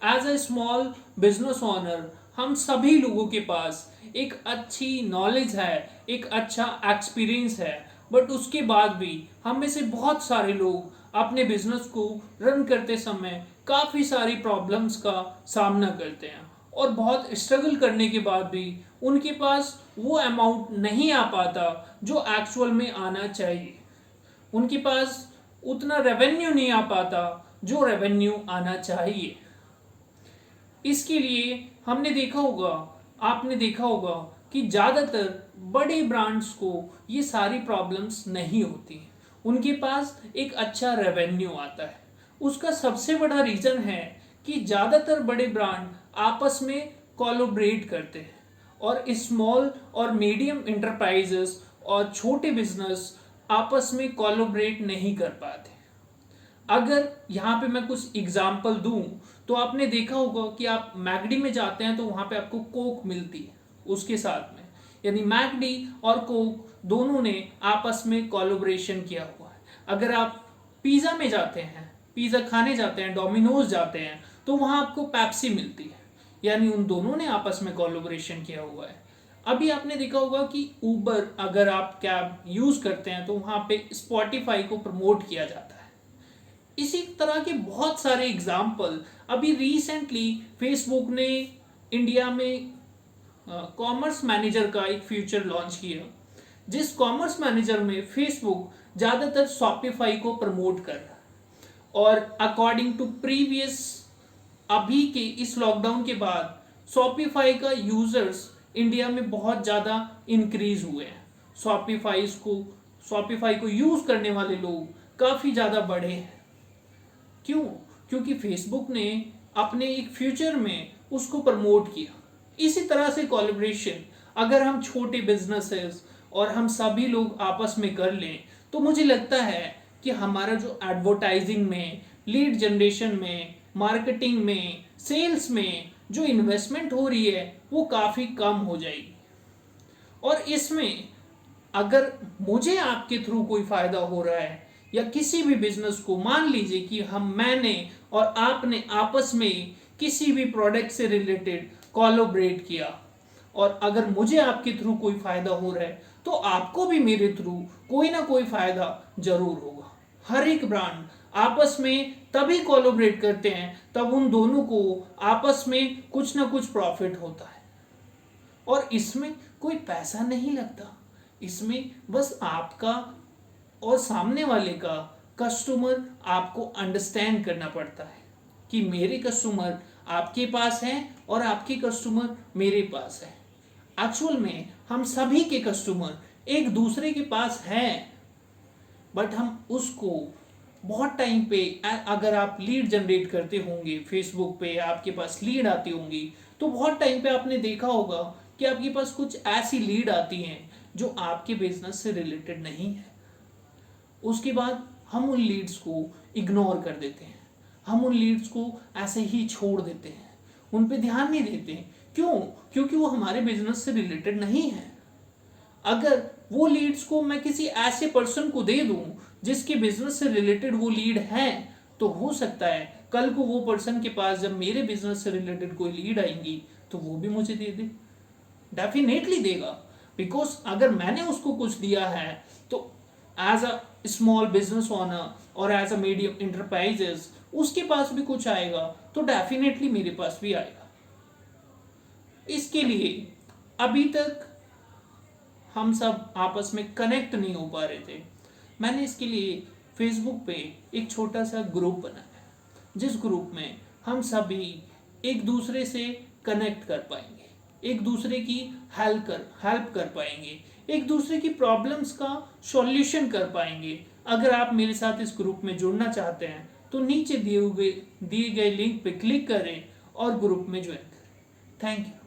As a small business owner हम सभी लोगों के पास एक अच्छी नॉलेज है, एक अच्छा एक्सपीरियंस है, बट उसके बाद भी हम में से बहुत सारे लोग अपने बिजनेस को रन करते समय काफ़ी सारी प्रॉब्लम्स का सामना करते हैं और बहुत स्ट्रगल करने के बाद भी उनके पास वो अमाउंट नहीं आ पाता जो एक्चुअल में आना चाहिए। उनके पास उतना रेवेन्यू नहीं आ पाता जो रेवेन्यू आना चाहिए। इसके लिए हमने देखा होगा, आपने देखा होगा कि ज़्यादातर बड़े ब्रांड्स को ये सारी प्रॉब्लम्स नहीं होती। उनके पास एक अच्छा रेवेन्यू आता है। उसका सबसे बड़ा रीज़न है कि ज़्यादातर बड़े ब्रांड आपस में कोलैबोरेट करते हैं और स्मॉल और मीडियम इंटरप्राइजेस और छोटे बिजनेस आपस में कोलैबोरेट नहीं कर पाते। अगर यहाँ पे मैं कुछ एग्जाम्पल दूं तो आपने देखा होगा कि आप मैकडी में जाते हैं तो वहाँ पे आपको कोक मिलती है उसके साथ में, यानी मैकडी और कोक दोनों ने आपस में कोलैबोरेशन किया हुआ है। अगर आप पिज़्ज़ा में जाते हैं, पिज़्ज़ा खाने जाते हैं, डोमिनोज जाते हैं, तो वहाँ आपको पेप्सी मिलती है, यानी उन दोनों ने आपस में कोलैबोरेशन किया हुआ है। अभी आपने देखा होगा कि ऊबर, अगर आप कैब यूज़ करते हैं तो वहाँ पे स्पॉटिफाई को प्रमोट किया जाता है। इसी तरह के बहुत सारे एग्जाम्पल, अभी रिसेंटली फेसबुक ने इंडिया में कॉमर्स मैनेजर का एक फीचर लॉन्च किया, जिस कॉमर्स मैनेजर में फेसबुक ज़्यादातर शॉपिफाई को प्रमोट कर रहा है। और अकॉर्डिंग टू प्रीवियस, अभी के इस लॉकडाउन के बाद शॉपिफाई का यूजर्स इंडिया में बहुत ज़्यादा इंक्रीज हुए हैं। शॉपिफाई को यूज़ करने वाले लोग काफ़ी ज़्यादा बढ़े हैं। क्यों? क्योंकि फेसबुक ने अपने एक फ्यूचर में उसको प्रमोट किया। इसी तरह से कोलैबोरेशन अगर हम छोटे बिजनेसेस और हम सभी लोग आपस में कर लें तो मुझे लगता है कि हमारा जो एडवर्टाइजिंग में, लीड जनरेशन में, मार्केटिंग में, सेल्स में जो इन्वेस्टमेंट हो रही है वो काफ़ी कम हो जाएगी। और इसमें अगर मुझे आपके थ्रू कोई फायदा हो रहा है या किसी भी बिजनेस को, मान लीजिए कि मैंने और आपने आपस में किसी भी प्रोडक्ट से रिलेटेड कोलैबोरेट किया और अगर मुझे आपके थ्रू कोई फायदा हो रहा है तो आपको भी मेरे थ्रू कोई ना कोई फायदा जरूर होगा। हर एक ब्रांड आपस में तभी कोलैबोरेट करते हैं तब उन दोनों को आपस में कुछ ना कुछ प्रॉफिट होता है और इसमें कोई पैसा नहीं लगता। इसमें बस आपका और सामने वाले का, कस्टमर, आपको अंडरस्टैंड करना पड़ता है कि मेरे कस्टमर आपके पास हैं और आपके कस्टमर मेरे पास हैं। एक्चुअल में हम सभी के कस्टमर एक दूसरे के पास हैं, बट हम उसको बहुत टाइम पे, अगर आप लीड जनरेट करते होंगे फेसबुक पे, आपके पास लीड आती होंगी, तो बहुत टाइम पे आपने देखा होगा कि आपके पास कुछ ऐसी लीड आती हैं जो आपके बिजनेस से रिलेटेड नहीं है। उसके बाद हम उन लीड्स को इग्नोर कर देते हैं, हम उन लीड्स को ऐसे ही छोड़ देते हैं, उन पे ध्यान नहीं देते। क्यों? क्योंकि वो हमारे बिजनेस से रिलेटेड नहीं है। अगर वो लीड्स को मैं किसी ऐसे पर्सन को दे दूं जिसके बिजनेस से रिलेटेड वो लीड है, तो हो सकता है कल को वो पर्सन के पास जब मेरे बिजनेस से रिलेटेड कोई लीड आएंगी तो वो भी मुझे दे दे। डेफिनेटली देगा, बिकॉज अगर मैंने उसको कुछ दिया है तो as a small business owner और एज अ मीडियम इंटरप्राइजेस उसके पास भी कुछ आएगा तो डेफिनेटली मेरे पास भी आएगा। इसके लिए अभी तक हम सब आपस में कनेक्ट नहीं हो पा रहे थे। मैंने इसके लिए फेसबुक पे एक छोटा सा ग्रुप बनाया, जिस ग्रुप में हम सभी एक दूसरे से कनेक्ट कर पाएंगे, एक दूसरे की हेल्प कर पाएंगे, एक दूसरे की प्रॉब्लम्स का सॉल्यूशन कर पाएंगे। अगर आप मेरे साथ इस ग्रुप में जुड़ना चाहते हैं तो नीचे दिए गए लिंक पे क्लिक करें और ग्रुप में ज्वाइन करें। Thank you.